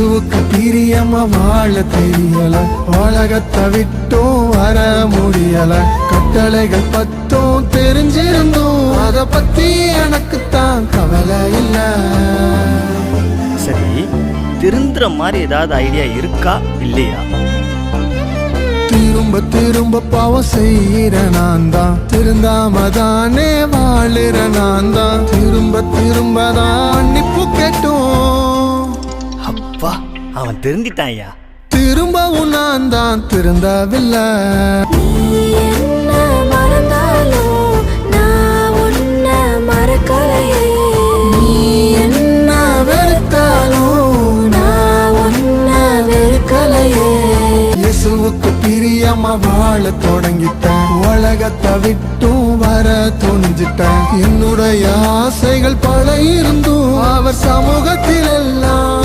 இயேசுவுக்கு பிரியமா வாழ தெரியல, உலகத்தை விட்டும் வர முடியல. கட்டளைகள் பத்தும் தெரிஞ்சிருந்தும் அத பத்தி எனக்குத்தான் கவலை இல்ல. சரி, திருந்துற மாதிரி ஏதாவது ஐடியா இருக்கா இல்லையா? திரும்ப திரும்ப பாவம் செய்யற நான் தான், திருந்தாம தானே வாழுற நான் தான். திரும்ப திரும்ப தான் மன்னிப்பு கேட்டும். அப்பா, அவன் திருந்திட்டான்யா. திரும்பவும் நான் தான் திருந்தவில்லை. இயேசுவுக்கு பிரியமா வாழ தொடங்கிட்டேன், உலகத்தை விட்டும் வர துணிஞ்சிட்டேன். என்னுடைய ஆசைகள் பல இருந்தும் அவர் சமூகத்தில் எல்லாம்